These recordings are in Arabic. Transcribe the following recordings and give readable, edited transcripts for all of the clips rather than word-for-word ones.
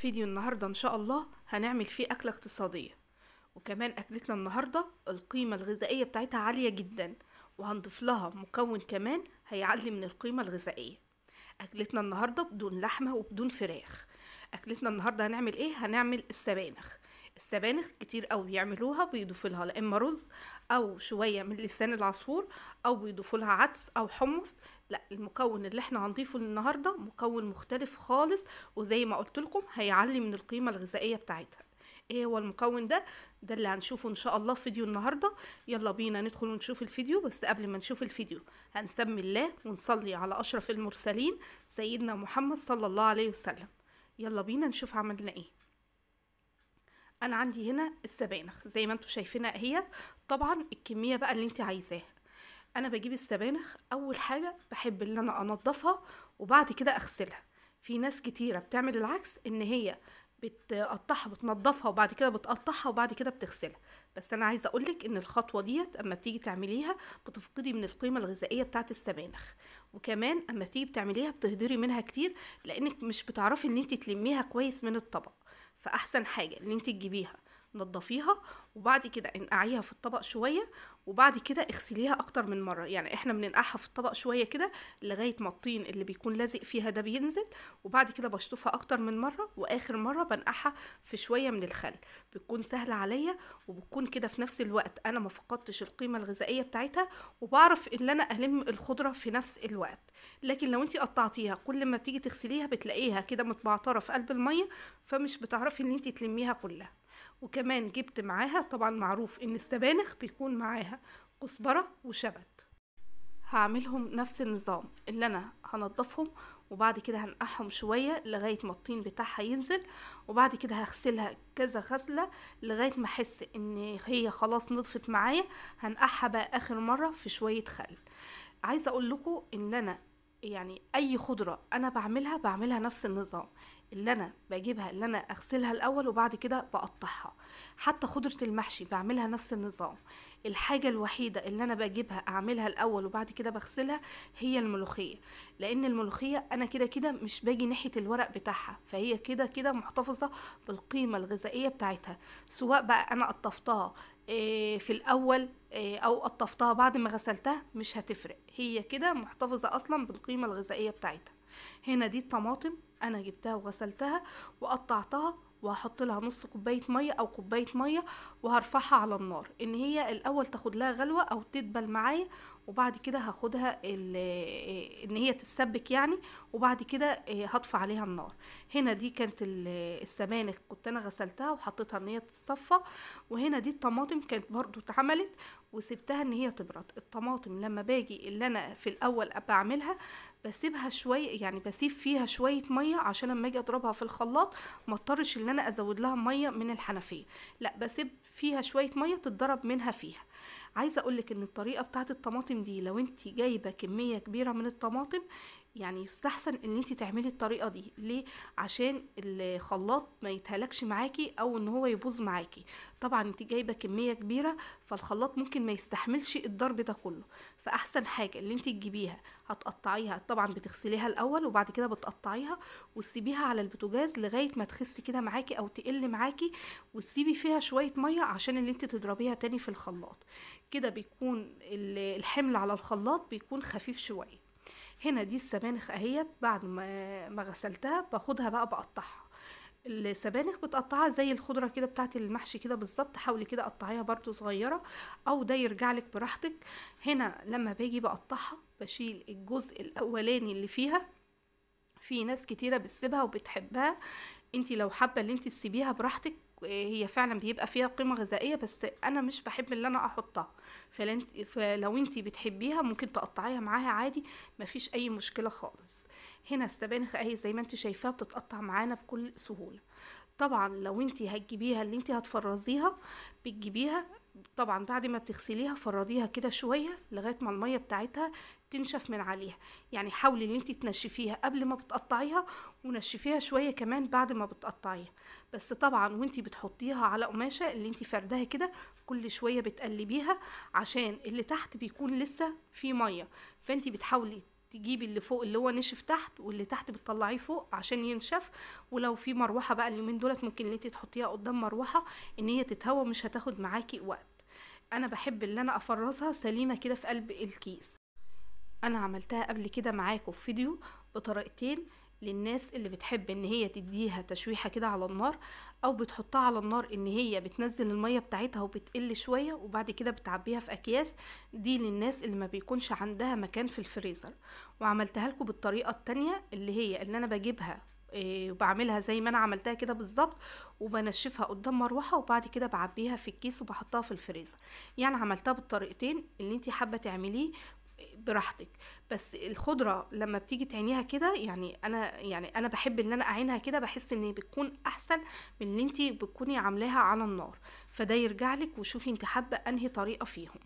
فيديو النهاردة ان شاء الله هنعمل فيه اكلة اقتصادية، وكمان اكلتنا النهاردة القيمة الغذائية بتاعتها عالية جدا، وهنضيف لها مكون كمان هيعلي من القيمة الغذائية. اكلتنا النهاردة بدون لحمة وبدون فراخ. اكلتنا النهاردة هنعمل ايه؟ هنعمل السبانخ. السبانخ كتير قوي بيعملوها، بيضيفوا لها لا اما رز او شوية من لسان العصفور او بيضيفوا لها عدس او حمص. لا، المكون اللي احنا هنضيفه النهارده مكون مختلف خالص، وزي ما قلت لكم هيعلي من القيمة الغذائية بتاعتها. ايه هو المكون ده؟ ده اللي هنشوفه ان شاء الله في فيديو النهارده. يلا بينا ندخل ونشوف الفيديو، بس قبل ما نشوف الفيديو هنسمي الله ونصلي على اشرف المرسلين سيدنا محمد صلى الله عليه وسلم. يلا بينا نشوف عملنا ايه. انا عندي هنا السبانخ زي ما انتم شايفينها اهي. طبعا الكميه بقى اللي انت عايزاها. انا بجيب السبانخ، اول حاجه بحب ان انا انضفها وبعد كده اغسلها. في ناس كتيره بتعمل العكس، ان هي بتقطعها بتنضفها وبعد كده بتقطعها وبعد كده بتغسلها. بس انا عايزه اقولك ان الخطوه ديت اما بتيجي تعمليها بتفقدي من القيمه الغذائيه بتاعه السبانخ، وكمان اما بتيجي بتعمليها بتهدري منها كتير لانك مش بتعرفي ان انت تلميها كويس من الطبق. فاحسن حاجه ان انت تجيبيها نضفيها وبعد كده انقعيها في الطبق شويه، وبعد كده اغسليها اكتر من مره. يعني احنا بننقعها في الطبق شويه كده لغايه ما الطين اللي بيكون لازق فيها ده بينزل، وبعد كده بشطفها اكتر من مره، واخر مره بنقعها في شويه من الخل. بتكون سهله عليا، وبتكون كده في نفس الوقت انا ما فقدتش القيمه الغذائيه بتاعتها، وبعرف ان انا الم الخضره في نفس الوقت. لكن لو انتي قطعتيها كل ما بتيجي تغسليها بتلاقيها كده متبعتره في قلب الميه، فمش بتعرفي ان انتي تلميها كلها. وكمان جبت معاها، طبعا معروف ان السبانخ بيكون معاها كزبرة وشبت. هعملهم نفس النظام، اللي انا هنضفهم وبعد كده هنقعهم شوية لغاية ما الطين بتاعها ينزل، وبعد كده هغسلها كذا غسلة لغاية ما احس ان هي خلاص نضفت معايا. هنقعها بقى اخر مرة في شوية خل. عايزة اقول لكم ان انا يعني اي خضرة انا بعملها نفس النظام، اللي انا بجيبها اللي انا اغسلها الاول وبعد كده بقطعها. حتى خضرة المحشي بعملها نفس النظام. الحاجة الوحيدة اللي انا بجيبها اعملها الاول وبعد كده بغسلها هي الملوخية، لان الملوخية انا كده كده مش باجي ناحية الورق بتاعها، فهي كده كده محتفظة بالقيمة الغذائية بتاعتها. سواء بقى انا قطفتها في الاول او قطفتها بعد ما غسلتها مش هتفرق، هي كده محتفظة اصلا بالقيمة الغذائية بتاعتها. هنا دي الطماطم انا جبتها وغسلتها وقطعتها، وهحط لها نص كوبايه ميه او كوبايه ميه، وهرفعها على النار ان هي الاول تاخد لها غلوه او تدبل معايا، وبعد كده هاخدها ان هي تتسبك يعني، وبعد كده هطفي عليها النار. هنا دي كانت السبانخ كنت انا غسلتها وحطيتها ان هي تتصفى. وهنا دي الطماطم كانت برضو اتعملت وسبتها ان هي تبرد. الطماطم لما باجي اللي انا في الاول بعملها بسيبها شويه، يعني بسيب فيها شويه ميه عشان لما اجي اضربها في الخلاط ما اضطرش ان انا ازود لها ميه من الحنفيه، لا بسيب فيها شويه ميه تتضرب منها فيها. عايزه اقولك ان الطريقه بتاعت الطماطم دي لو انت جايبه كميه كبيره من الطماطم يعني يستحسن ان انت تعملي الطريقه دي. ليه؟ عشان الخلاط ما يتهلكش معاكي او ان هو يبوظ معاكي. طبعا انت جايبه كميه كبيره فالخلاط ممكن ما يستحملش الضرب ده كله. فاحسن حاجه اللي انت تجيبيها هتقطعيها، طبعا بتغسليها الاول وبعد كده بتقطعيها وتسيبيها على البوتاجاز لغايه ما تخس كده معاكي او تقل معاكي، وتسيبي فيها شويه ميه عشان اللي انت تضربيها تاني في الخلاط. كده بيكون الحمل على الخلاط بيكون خفيف شويه. هنا دي السبانخ اهيت بعد ما غسلتها باخدها بقى بقطعها. السبانخ بتقطعها زي الخضره كده بتاعت المحشي كده بالظبط، حاولي كده قطعيها برضو صغيره او ده يرجعلك براحتك. هنا لما باجي بقطعها بشيل الجزء الاولاني اللي فيها. في ناس كتيره بتسيبها وبتحبها، انتي لو حابه ان انتي تسيبيها براحتك، هي فعلا بيبقى فيها قيمه غذائيه، بس انا مش بحب ان انا احطها. فلو انتي بتحبيها ممكن تقطعيها معاها عادي، مفيش اي مشكله خالص. هنا السبانخ اهي زي ما انتي شايفاها بتتقطع معانا بكل سهوله. طبعا لو انتي هتجيبيها اللي انتي هتفرزيها بتجيبيها، طبعا بعد ما بتغسليها فرديها كده شويه لغايه ما الميه بتاعتها تنشف من عليها. يعني حاولي ان انتي تنشفيها قبل ما بتقطعيها، ونشفيها شويه كمان بعد ما بتقطعيها. بس طبعا وانتي بتحطيها على قماشه اللي انتي فردها كده كل شويه بتقلبيها عشان اللي تحت بيكون لسه فيه ميه، فانتي بتحاولي تجيبي اللي فوق اللي هو نشف تحت، واللي تحت بتطلعيه فوق عشان ينشف. ولو في مروحه بقى اليومين دولت ممكن ان انت تحطيها قدام مروحه ان هي تتهوى، مش هتاخد معاكي وقت. انا بحب ان انا افرزها سليمه كده في قلب الكيس. انا عملتها قبل كده معاكم في فيديو بطريقتين للناس اللي بتحب ان هي تديها تشويحه كده على النار، او بتحطها على النار ان هي بتنزل الميه بتاعتها وبتقل شويه وبعد كده بتعبيها في اكياس. دي للناس اللي ما بيكونش عندها مكان في الفريزر. وعملتها لكم بالطريقه التانية اللي هي اللي انا بجيبها وبعملها زي ما انا عملتها كده بالظبط، وبنشفها قدام مروحه وبعد كده بعبيها في الكيس وبحطها في الفريزر. يعني عملتها بالطريقتين اللي انتي حابه تعمليه براحتك. بس الخضره لما بتيجي تعينيها كده، يعني انا بحب ان انا اعينها كده، بحس ان بتكون احسن من اللي انتي بتكوني عاملاها على النار. فده يرجع لك وشوفي انت حابه انهي طريقه فيهم.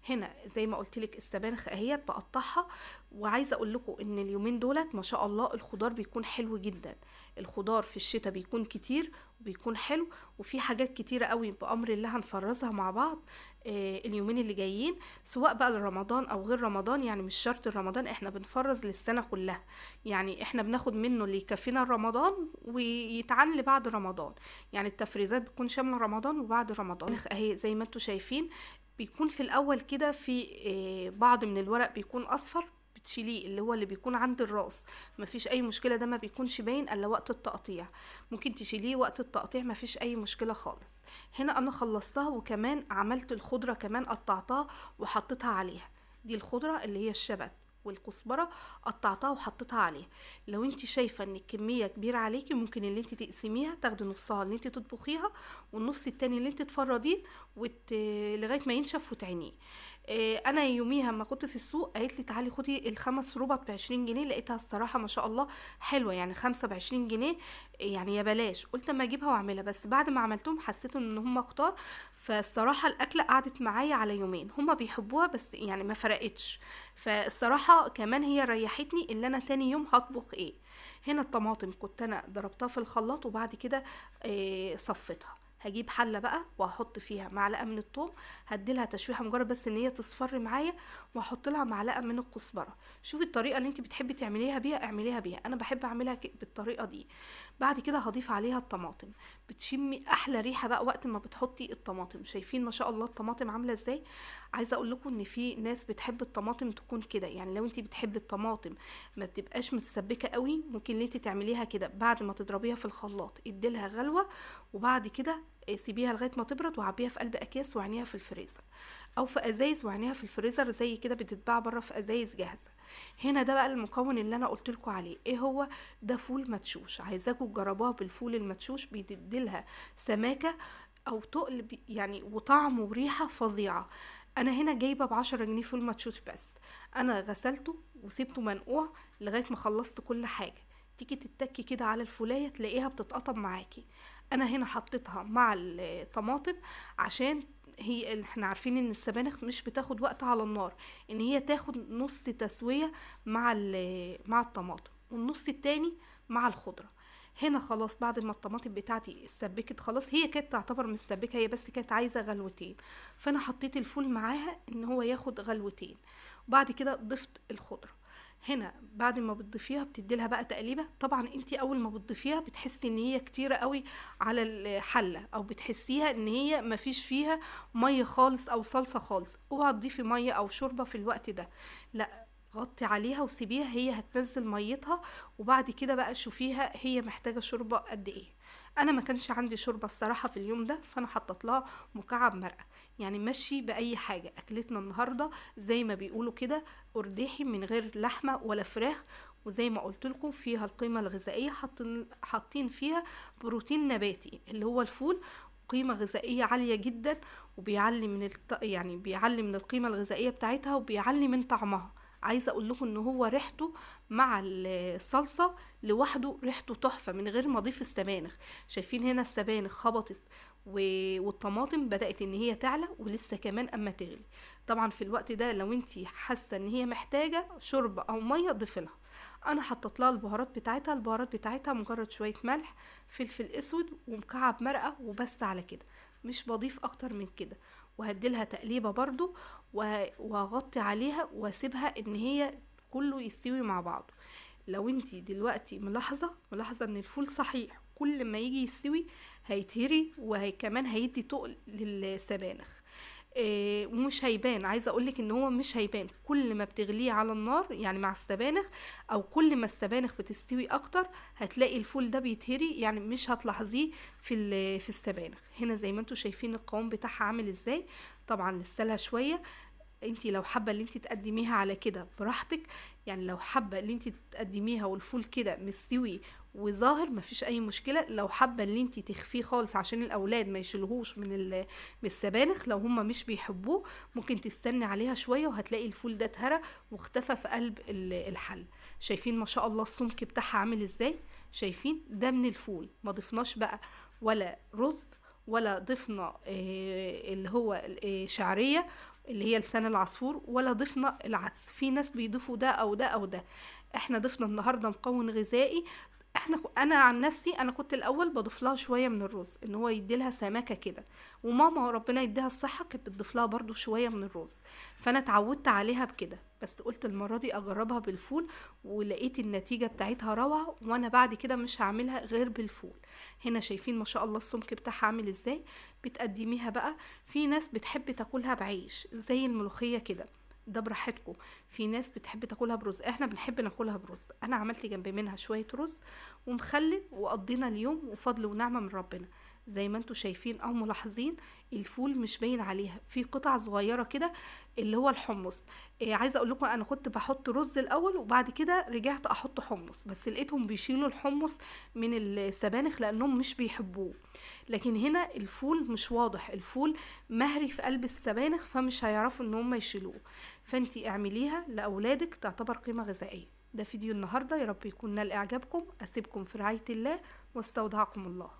هنا زي ما قلت لك السبانخ اهيت بقطعها. وعايزه اقول لكم ان اليومين دولت ما شاء الله الخضار بيكون حلو جدا. الخضار في الشتاء بيكون كتير وبيكون حلو، وفي حاجات كتيره قوي بامر الله هنفرزها مع بعض اليومين اللي جايين، سواء بقى لرمضان او غير رمضان. يعني مش شرط رمضان، احنا بنفرز للسنه كلها. يعني احنا بناخد منه اللي يكفينا رمضان ويتعان لبعد رمضان. يعني التفريزات بتكون شامله رمضان وبعد رمضان. اهي زي ما انتم شايفين بيكون في الاول كده في بعض من الورق بيكون اصفر، بتشيليه اللي هو اللي بيكون عند الراس، مفيش اي مشكله، ده ما بيكونش باين الا وقت التقطيع. ممكن تشيليه وقت التقطيع مفيش اي مشكله خالص. هنا انا خلصتها، وكمان عملت الخضره كمان قطعتها وحطيتها عليها. دي الخضره اللي هي الشبت والكزبره، قطعتها وحطيتها عليها. لو انت شايفه ان الكميه كبيره عليكي ممكن اللي انت تقسميها، تاخدي نصها اللي انت تطبخيها والنص التاني اللي انت تفرديه لغايه ما ينشف وتعينيه. انا يوميها ما كنت في السوق قالت لي تعالي خدي الخمس ربط ب20 جنيه، لقيتها الصراحه ما شاء الله حلوه، يعني 5 ب20 جنيه. يعني يا بلاش، قلت اما اجيبها واعملها. بس بعد ما عملتهم حسيت ان هم كتار، فالصراحه الاكله قعدت معايا على يومين. هم بيحبوها بس يعني ما فرقتش. فالصراحه كمان هي ريحتني اللي انا تاني يوم هطبخ ايه. هنا الطماطم كنت انا ضربتها في الخلاط وبعد كده صفتها. هجيب حله بقى وهحط فيها معلقه من الثوم، هديلها تشويحه مجرد بس ان هي تصفر معايا، واحط لها معلقه من الكزبره. شوفي الطريقه اللي انت بتحبي تعمليها بيها اعمليها بيها، انا بحب اعملها بالطريقه دي. بعد كده هضيف عليها الطماطم. بتشمي احلى ريحه بقى وقت ما بتحطي الطماطم. شايفين ما شاء الله الطماطم عامله ازاي. عايزه اقول لكم ان في ناس بتحب الطماطم تكون كده. يعني لو انت بتحبي الطماطم ما بتبقاش متسبكه قوي، ممكن ان انت تعمليها كده بعد ما تضربيها في الخلاط اديلها غلوه، وبعد كده سيبيها لغايه ما تبرد وعبيها في قلب اكياس وعينيها في الفريزر، او في ازايز وعينيها في الفريزر زي كده بتتباع بره في ازايز جاهزه. هنا ده بقى المكون اللي انا قلت لكم عليه ايه هو. ده فول مدشوش، عايزاكم تجربوها بالفول المدشوش، بيديلها سماكه او تقل يعني وطعم وريحه فظيعه. انا هنا جايبه ب10 جنيه فول مدشوش، بس انا غسلته وسيبته منقوع لغايه ما خلصت كل حاجه. تيجي تتكي كده على الفولايه تلاقيها بتتقطم معاكي. انا هنا حطيتها مع الطماطم عشان احنا عارفين ان السبانخ مش بتاخد وقت على النار، ان هي تاخد نص تسوية مع الطماطم والنص التاني مع الخضرة. هنا خلاص بعد ما الطماطم بتاعتي اتسبكت خلاص، هي كانت تعتبر مش سبكة، هي بس كانت عايزة غلوتين، فانا حطيت الفول معاها ان هو ياخد غلوتين. وبعد كده ضفت الخضرة. هنا بعد ما بتضيفيها بتديلها بقى تقليبه. طبعا انتي اول ما بتضيفيها بتحسي ان هي كتيره قوي على الحله، او بتحسيها ان هي مفيش فيها ميه خالص او صلصه خالص. اوعى تضيفي ميه او شوربه في الوقت ده، لا، غطي عليها وسيبيها هي هتنزل ميتها، وبعد كده بقى شوفيها هي محتاجه شوربه قد ايه. انا ما كانش عندي شوربه الصراحه في اليوم ده، فانا حطيت لها مكعب مرقه. يعني مشي باي حاجه، اكلتنا النهارده زي ما بيقولوا كده ارداحي من غير لحمه ولا فراخ. وزي ما قلت لكم فيها القيمه الغذائيه، حاطين فيها بروتين نباتي اللي هو الفول، قيمه غذائيه عاليه جدا، وبيعلي يعني بيعلي من القيمه الغذائيه بتاعتها وبيعلي من طعمها. عايزه اقول لكم ان هو ريحته مع الصلصه لوحده ريحته تحفه من غير ما اضيف السبانخ. شايفين هنا السبانخ خبطت والطماطم بدأت ان هي تعلى ولسه كمان اما تغلي. طبعا في الوقت ده لو انتي حاسه ان هي محتاجه شوربه او ميه ضيفلها. انا حطيت لها البهارات بتاعتها مجرد شويه ملح، فلفل اسود ومكعب مرقه وبس، على كده مش بضيف اكتر من كده. وهديلها تقليبه برضو وهغطي عليها واسيبها ان هي كله يستوي مع بعضه. لو انتي دلوقتي ملاحظة ان الفول صحيح كل ما يجي يستوي هيتهري، كمان هيدي تقل للسبانخ. ومش هيبان، عايزه اقولك ان هو مش هيبان كل ما بتغليه على النار يعني مع السبانخ، او كل ما السبانخ بتستوي اكتر هتلاقي الفول ده بيتهري، يعني مش هتلاحظيه في السبانخ. هنا زي ما انتوا شايفين القوام بتاعها عامل ازاي. طبعا لسه لها شويه. انتي لو حابه ان انتي تقدميها على كده براحتك، يعني لو حابه ان انتي تقدميها والفول كده مستوي وظاهر مفيش اي مشكله. لو حابه ان انتي تخفيه خالص عشان الاولاد ما يشيلوهوش من السبانخ، لو هما مش بيحبوه ممكن تستني عليها شويه وهتلاقي الفول ده اتهرى واختفى في قلب الحل. شايفين ما شاء الله السمك بتاعها عامل ازاي؟ شايفين ده من الفول، ما ضفناش بقى ولا رز ولا ضفنا اللي هو شعريه اللي هي لسان العصفور، ولا ضفنا العدس. في ناس بيضيفوا ده او ده او ده، احنا ضفنا النهارده مكون غذائي. انا عن نفسي انا كنت الاول بضيف لها شويه من الرز ان هو يدي لها سماكه كده، وماما ربنا يديها الصحه كانت بتضيف لها برده شويه من الرز، فانا اتعودت عليها بكده. بس قلت المره دي اجربها بالفول، ولقيت النتيجه بتاعتها روعه، وانا بعد كده مش هعملها غير بالفول. هنا شايفين ما شاء الله السمك بتاعها عامل ازاي. بتقدميها بقى، في ناس بتحب تاكلها بعيش زي الملوخيه كده، ده براحتكم. في ناس بتحب تاكلها برز، احنا بنحب ناكلها برز. انا عملت جنب منها شويه رز ومخلل، وقضينا اليوم وفضل ونعمه من ربنا. زي ما انتوا شايفين او ملاحظين الفول مش باين عليها، في قطع صغيره كده اللي هو الحمص. عايزه اقول لكم انا كنت بحط رز الاول وبعد كده رجعت احط حمص، بس لقيتهم بيشيلوا الحمص من السبانخ لانهم مش بيحبوه. لكن هنا الفول مش واضح، الفول مهري في قلب السبانخ فمش هيعرفوا ان هم يشيلوه. فانتي اعمليها لاولادك، تعتبر قيمه غذائيه. ده فيديو النهارده، يا رب يكون نال اعجابكم. اسيبكم في رعايه الله واستودعكم الله.